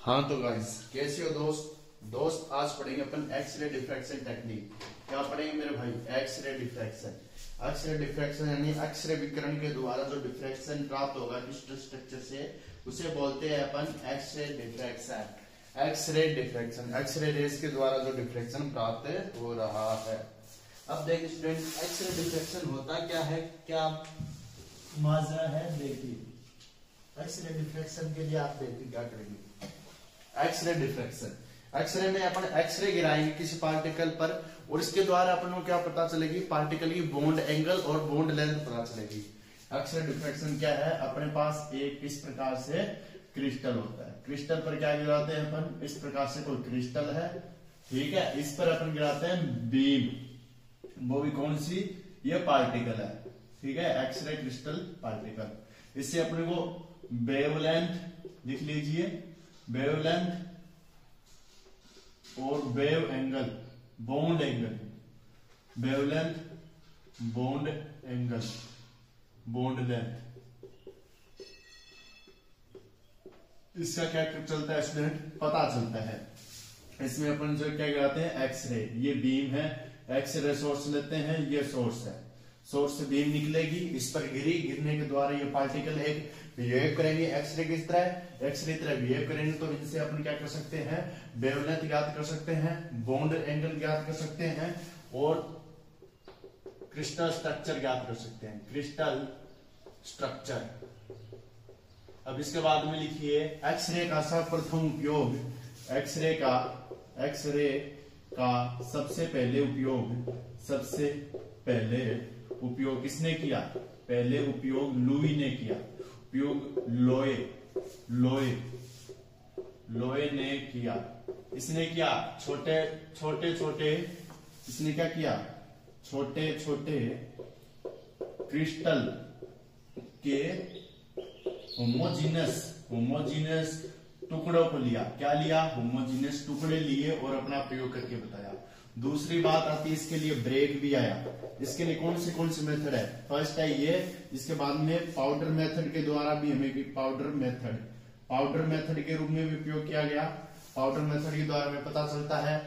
हाँ तो गाइस कैसे हो दोस्त आज पढ़ेंगे अपन एक्सरे डिफ्रैक्शन टेक्निक। क्या पढ़ेंगे मेरे भाई? एक्सरे डिफ्रैक्शन यानी एक्सरे विकिरण के द्वारा जो डिफ्रैक्शन प्राप्त होगा क्रिस्टल स्ट्रक्चर से उसे बोलते हैं अपन एक्सरे डिफ्रैक्शन। एक्सरे रेस के द्वारा जो डिफ्रैक्शन प्राप्त हो रहा है। अब देखिए स्टूडेंट, एक्सरे डिफ्रैक्शन होता क्या है, क्या माजरा है, देखिए एक्सरे डिफ्रैक्शन के लिए आप देखिए क्या करेंगे। एक्सरे डिफ्रैक्शन, एक्सरे में अपन एक्सरे गिराएंगे किसी पार्टिकल पर और इसके द्वारा अपन को क्या पता चलेगी, पार्टिकल की बॉन्ड एंगल और बॉन्ड लेंथ पता चलेगी। एक्सरे डिफ्रैक्शन क्या है, अपने पास एक इस प्रकार से क्रिस्टल होता है, क्रिस्टल पर क्या गिराते हैं अपन, इस प्रकार से कोई क्रिस्टल है, ठीक है, इस पर अपन गिराते हैं बीम, वो भी कौन सी, ये पार्टिकल है, ठीक है, एक्सरे क्रिस्टल पार्टिकल। इससे अपने को वेवलेंथ लिख लीजिए, वेवलेंथ और wave angle, bond angle, wavelength, bond angle, bond length, इसका क्या चलता है स्टूडेंट, पता चलता है। इसमें अपन जो क्या कहते हैं एक्सरे, ये बीम है, एक्सरे सोर्स लेते हैं, ये सोर्स है, सोर्स से बीम निकलेगी, इस पर गिरने के द्वारा ये पार्टिकल एक बिहेव करेंगे, एक्सरे की तरह, एक्सरे की तरह बिहेव करेंगे, तो इनसे अपन क्या कर सकते हैं, वेवलेंथ ज्ञात कर सकते हैं, बॉन्ड एंगल ज्ञात कर सकते हैं और क्रिस्टल स्ट्रक्चर ज्ञात कर सकते हैं, क्रिस्टल स्ट्रक्चर। अब इसके बाद में लिखिए एक्सरे का सर्वप्रथम उपयोग, एक्सरे का सबसे पहले उपयोग किसने किया, पहले उपयोग लुई ने किया, उपयोग लोए ने किया। इसने क्या छोटे इसने क्या किया, छोटे क्रिस्टल के होमोजीनस टुकड़ों को लिया, क्या लिया, होमोजीनस टुकड़े लिए और अपना प्रयोग करके बताया। दूसरी बात आती है, इसके लिए ब्रेक भी आया। इसके लिए कौन सी मेथड है, फर्स्ट है ये, इसके बाद में पाउडर मेथड के द्वारा भी हमें पाउडर मेथड के रूप में भी उपयोग किया गया, पाउडर मेथड के द्वारा हमें पता चलता है,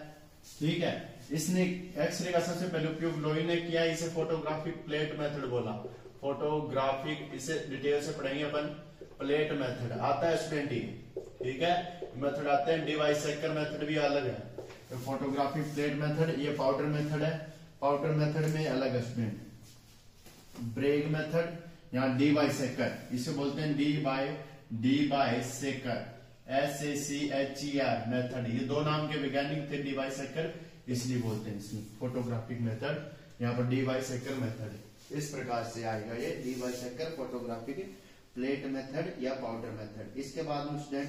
ठीक है। इसने एक्सरे का सबसे पहले उपयोग लोई ने किया, इसे फोटोग्राफिक प्लेट मेथड बोला, फोटोग्राफिक, इसे डिटेल से पढ़ेंगे अपन। प्लेट मेथड आता है स्टूडेंट, ठीक है, मेथड आते हैं, डिवाइसेकर मेथड भी अलग है, तो फोटोग्राफिक प्लेट मेथड, ये पाउडर मेथड है, पाउडर मेथड में अलग है स्टूडेंट। ब्रेक मेथड, यहाँ डिवाइसेकर, इसे बोलते हैं डिवाइसेकर, SACHER मेथड, ये दो नाम के वैज्ञानिक थे, डिवाइसेकर इसलिए बोलते हैं इसमें फोटोग्राफिक मेथड, यहाँ पर डिवाइसेकर मेथड इस प्रकार से आएगा, ये डिवाइसेकर फोटोग्राफिक प्लेट मेथड या पाउडर मेथड। इसके बाद में स्टूडेंट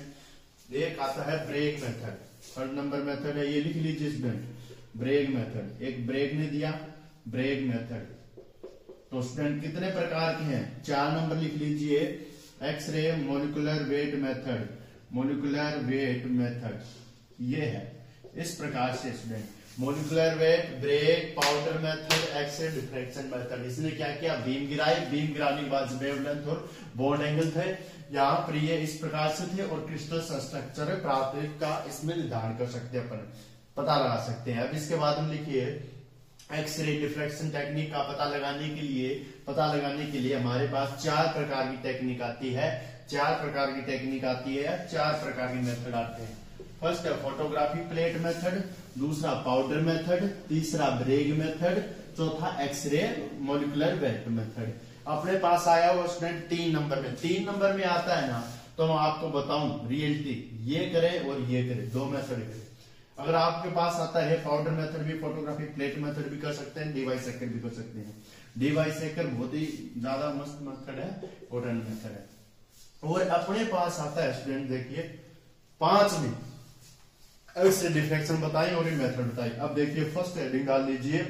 एक आता है Bragg method, third number method है, ये लिख लीजिए स्टूडेंट, ब्रेक मेथड। एक ब्रेक ने दिया, ब्रेक मेथड, तो स्टूडेंट कितने प्रकार के हैं, 4 नंबर लिख लीजिए। एक्सरे मोलिकुलर वेट मेथड, ये है इस प्रकार से student, molecular weight, Bragg, powder method, X ray diffraction method. इसने क्या किया, बीम गिराई, बीम गिराने के बाद वेवलेंथ और बॉन्ड एंगल थे, यहाँ पर ये इस प्रकार से थे और क्रिस्टल स्ट्रक्चर प्राप्त का इसमें निर्धारण कर सकते हैं, अपन पता लगा सकते हैं। अब इसके बाद हम लिखिए एक्सरे डिफ्रैक्शन टेक्निक का पता लगाने के लिए हमारे पास 4 प्रकार की टेक्निक आती है, 4 प्रकार की मेथड आते हैं। फर्स्ट है फोटोग्राफी प्लेट मेथड, दूसरा पाउडर मेथड, तीसरा ब्रेक मेथड, चौथा एक्सरे मोलिकुलर वेट मेथड। अपने पास आया हुआ स्टूडेंट 3 नंबर में आता है ना, तो मैं आपको बताऊं रियलिटी, ये करें और ये करें, 2 मेथड करें। अगर आपके पास आता है पाउडर मेथड भी, फोटोग्राफी प्लेट मेथड भी कर सकते हैं, डिवाइसेकर भी कर सकते हैं। डिवाइसेकर बहुत ही ज्यादा मस्त मेथड है, इंपॉर्टेंट मेथड है। और अपने पास आता है स्टूडेंट, देखिए 5 में एक्सरे डिफ्रैक्शन बताएं और ये मेथड बताएं। अब देखिए फर्स्ट हेडिंग डाल लीजिए,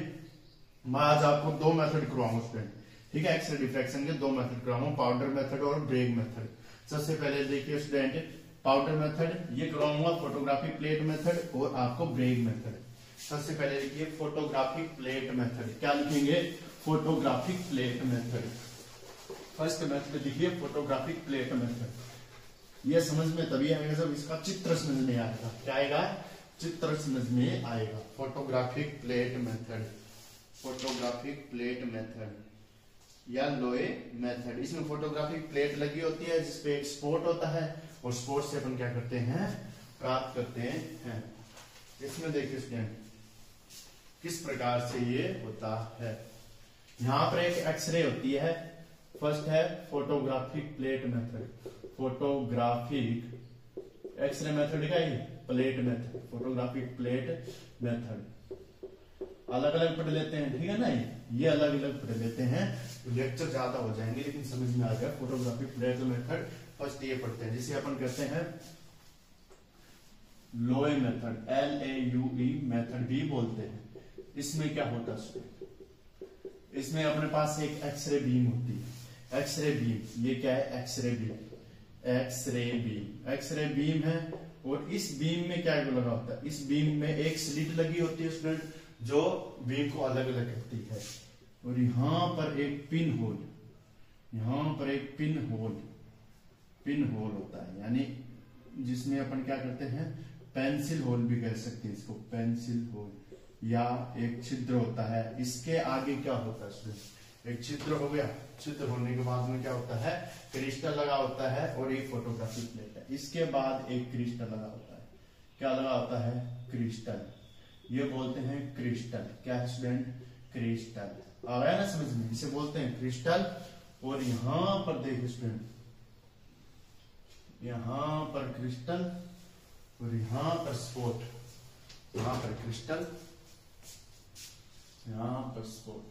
मैं आज आपको 2 मेथड करवाऊंगा स्टूडेंट, ठीक है, एक्सरे डिफ्रैक्शन के 2 मेथड करवाऊंगा, पाउडर मेथड और ब्रेक मेथड। सबसे पहले देखिए स्टूडेंट पाउडर मेथड, ये करवाऊंगा फोटोग्राफिक प्लेट मेथड और आपको ब्रेक मेथड। सबसे पहले लिखिए फोटोग्राफिक प्लेट मेथड, क्या लिखेंगे, photographic plate method. First method लिखिए फोटोग्राफिक प्लेट मेथड। ये समझ में तभी आएगा जब इसका चित्र समझ में आएगा। क्या आएगा? चित्र समझ में आएगा। Photographic plate method, photographic plate method या लोए मेथड। इसमें फोटोग्राफिक प्लेट लगी होती है जिसपे एक स्पॉट होता है और स्पॉट से अपन क्या करते हैं, प्राप्त करते हैं। इसमें देखिए स्टूडेंट किस प्रकार से ये होता है। यहां पर एक एक्सरे होती है। फर्स्ट है photographic plate method, photographic x ray method का ही plate method, photographic plate method अलग अलग पढ़ लेते हैं, ठीक है ना। ये अलग अलग पढ़ लेते हैं तो लेक्चर ज्यादा हो जाएंगे, लेकिन समझ में आ गया। फोटोग्राफिक प्लेट मेथड फर्स्ट ये पढ़ते हैं जिसे अपन कहते हैं लोए मेथड, LAUE मेथड भी बोलते हैं। इसमें क्या होता है, इसमें अपने पास एक एक्सरे बीम होती है। एक्सरे बीम, ये क्या है, X ray beam, X ray beam, X ray beam है। और इस बीम में क्या लगा होता है, इस बीम में एक स्लिट लगी होती है स्टूडेंट जो बीम को अलग अलग करती है। और यहां पर एक पिन होल, यहां पर एक पिन होल होता है, यानी जिसमें अपन क्या करते हैं, पेंसिल होल भी कह सकते हैं इसको, पेंसिल होल, या एक छिद्र होता है। इसके आगे क्या होता है, एक छिद्र हो गया। छिद्र होने के बाद में क्या होता है, क्रिस्टल लगा होता है और एक फोटोग्राफिक प्लेट है। इसके बाद एक क्रिस्टल लगा होता है। क्या लगा होता है, क्रिस्टल। ये बोलते हैं क्रिस्टल। क्या है स्टूडेंट, क्रिस्टल। आ गया ना समझ में, इसे बोलते हैं क्रिस्टल। और यहां पर देखिए स्टूडेंट, यहां पर क्रिस्टल और यहां पर स्पॉट, यहां पर क्रिस्टल, यहां पर स्पॉट।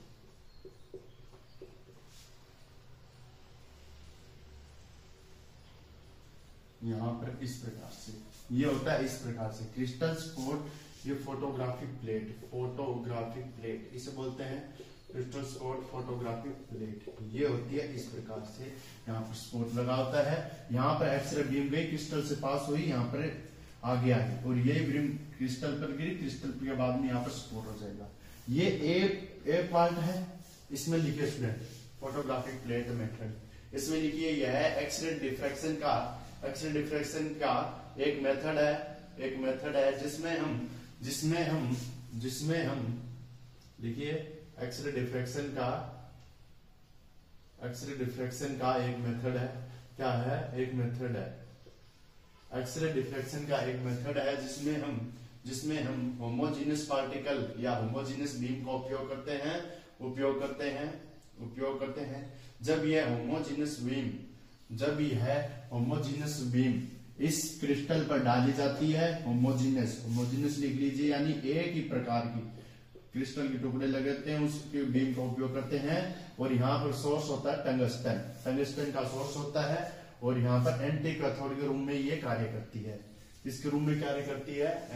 यहां पर इस प्रकार से ये होता है, इस प्रकार से क्रिस्टल, स्पॉट। ये फोटोग्राफिक प्लेट, फोटोग्राफिक प्लेट इसे बोलते हैं क्रिस्टल स्पॉट, फोटोग्राफिक प्लेट। ये होती है इस प्रकार से। यहाँ पर स्पॉट लगा होता है, यहाँ पर एक्सरे बीम गई, क्रिस्टल से पास हुई, यहाँ पर आगे आई और ये बीम क्रिस्टल पर गिरी, क्रिस्टल के बाद में यहाँ पर स्पॉट हो जाएगा। ये ए पार्ट है। इसमें लिखिए स्टूडेंट फोटोग्राफिक प्लेट मेथड। इसमें लिखिए यह एक्सरे डिफ्रैक्शन का, एक्सरे डिफ्रैक्शन का एक मेथड है, एक मेथड है जिसमें हम देखिए एक्सरे डिफ्रैक्शन का एक मेथड है। क्या है, एक मेथड है। एक्सरे डिफ्रैक्शन का एक मेथड है जिसमें हम होमोजीनियस पार्टिकल या होमोजीनियस बीम का उपयोग करते हैं। जब यह होमोजीनियस बीम इस क्रिस्टल पर डाली जाती है, होमोजीनियस लिख लीजिए, यानी एक ही प्रकार की क्रिस्टल के टुकड़े लगाते हैं, उसके बीम का उपयोग करते हैं। और यहाँ पर सोर्स होता है टंगस्टन का सोर्स होता है। और यहाँ पर एंटी कैथोड के रूम में ये कार्य करती है। इसके रूम में कार्य करती है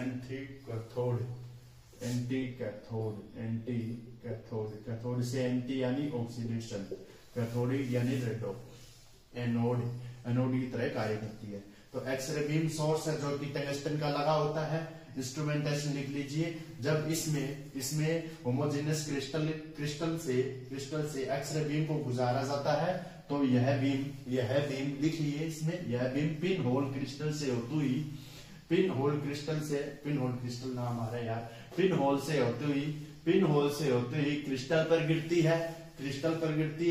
कैथोड से एंटी यानी ऑक्सीडेशन, कैथोडिक यानी रेडो, एनोड की तरह कार्य करती है। तो एक्सरे बीम सोर्स है जो कि टंगस्टन का लगा होता है। इंस्ट्रूमेंटेशन लिख लीजिए, जब इसमें होमोजेनियस क्रिस्टल से एक्सरे बीम को गुजारा जाता है तो यह बीम लिखिए, इसमें यह बीम पिन होल क्रिस्टल से होती हुई, पिन होल क्रिस्टल नाम आ रहा है यार, पिन होल से होती हुई क्रिस्टल पर गिरती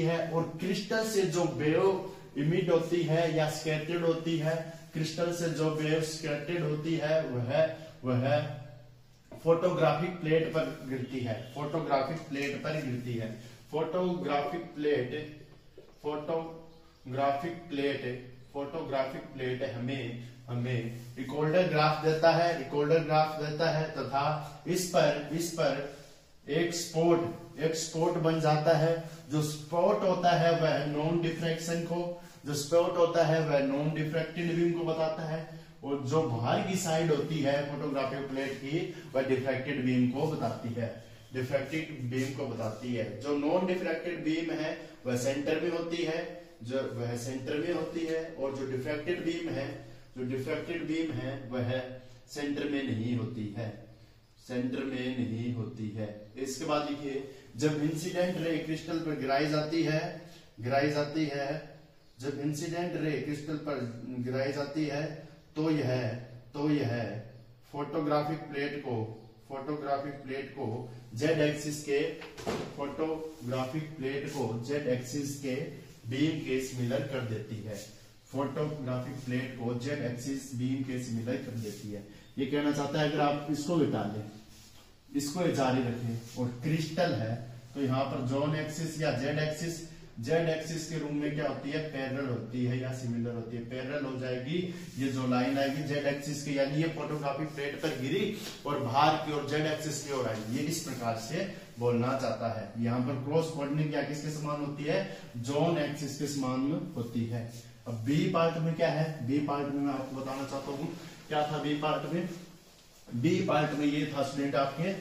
है। और क्रिस्टल से जो वेव इमिट होती है या स्कैटर्ड होती है, क्रिस्टल से जो वेव स्कैटर्ड होती है वह फोटोग्राफिक प्लेट पर गिरती है। फोटोग्राफिक प्लेट हमें रिकॉर्डर ग्राफ देता है तथा इस पर एक स्पॉट बन जाता है। जो स्पॉट होता है वह नॉन डिफ्रैक्टेड बीम को बताता है, और जो बाहर की साइड होती है फोटोग्राफिक प्लेट की वह डिफ्रैक्टेड बीम को बताती है। जो नॉन डिफ्रैक्टेड बीम है वह सेंटर में होती है, और जो डिफ्रैक्टेड बीम है वह सेंटर में नहीं होती है। इसके बाद लिखिए, जब इंसिडेंट रे क्रिस्टल पर गिराई जाती है जब इंसिडेंट रे क्रिस्टल पर गिराई जाती है तो यह फोटोग्राफिक प्लेट को जेड एक्सिस के बीम के सिमिलर कर देती है। फोटोग्राफिक प्लेट को जेड एक्सिस बीम के सिमिलर कर देती है। ये कहना चाहता है अगर आप इसको हटा लें, इसको जारी रखें और क्रिस्टल है तो यहाँ पर जोन एक्सिस या जेड एक्सिस के रूम में क्या होती है, पैरेलल होती है या सिमिलर होती है। पैरेलल हो जाएगी, ये जो लाइन आएगी जेड एक्सिस की, यानी ये फोटोग्राफिक प्लेट पर गिरी और बाहर की ओर जेड एक्सिस की ओर आई। ये इस प्रकार से बोलना चाहता है। यहाँ पर क्रॉस कोऑर्डिनेट क्या किसके समान होती है, जोन एक्सिस के समान होती है। अब बी पार्ट में क्या है, बी पार्ट में मैं आपको बताना चाहता हूँ क्या था। बी पार्ट में ये था स्टूडेंट, आपके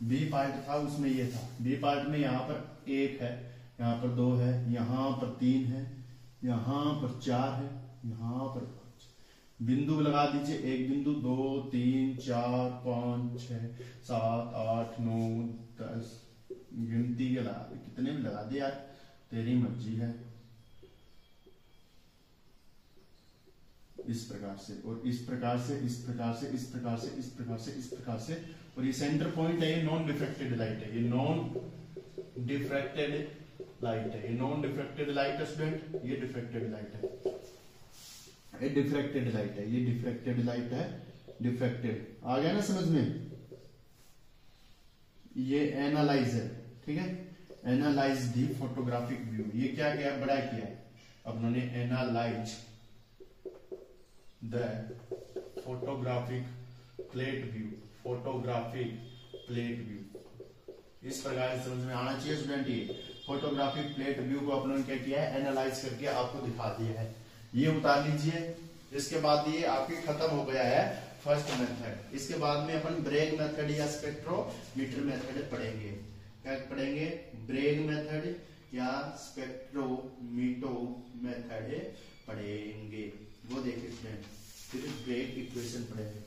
बी पार्ट था उसमें ये था। बी पार्ट में यहाँ पर 1 है, यहाँ पर 2 है, यहाँ पर 3 है, यहाँ पर 4 है, यहाँ पर 5 बिंदु लगा दीजिए। 1 बिंदु, 2 3 4 5 6 7 8 9 10 गिनती के लगा दे, कितने भी लगा दे यार, तेरी मर्जी है। इस प्रकार से और इस प्रकार से, इस प्रकार से, इस प्रकार से, इस प्रकार से, इस प्रकार से, और ये सेंटर पॉइंट है, ये नॉन डिफ्रैक्टेड लाइट है, ये नॉन डिफ्रैक्टेड लाइट है, ये नॉन डिफ्रैक्टेड लाइट है स्टूडेंट, ये डिफ्रैक्टेड लाइट है, ये डिफ्रैक्टेड लाइट है, ये डिफ्रैक्टेड लाइट है, डिफ्रैक्टेड। आ गया ना समझ में। ये एनालाइजर, ठीक है, एनालाइज दी फोटोग्राफिक व्यू। ये क्या किया, बड़ा किया अब उन्होंने, analyse the photographic plate view, photographic plate view. इस प्रकार से समझ में आना चाहिए स्टूडेंट। ये फोटोग्राफिक प्लेट व्यू को अपने क्या किया है, एनालाइज करके आपको दिखा दिया है। ये उतार लीजिए। इसके बाद ये आपकी खत्म हो गया है फर्स्ट मेथड। इसके बाद में अपन ब्रेग मेथड या स्पेक्ट्रोमीटर मेथड पढ़ेंगे। क्या पढ़ेंगे, ब्रेग मेथड या स्पेक्ट्रोमीटर मेथड पढ़ेंगे। वो देखिए स्टूडेंट, फिर ब्रेग इक्वेशन पढ़ेंगे,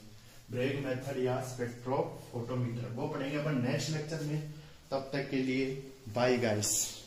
ब्रेग मेथड या स्पेक्ट्रो फोटोमीटर वो पढ़ेंगे अपन नेक्स्ट लेक्चर में। तब तक के लिए बाय गाइस।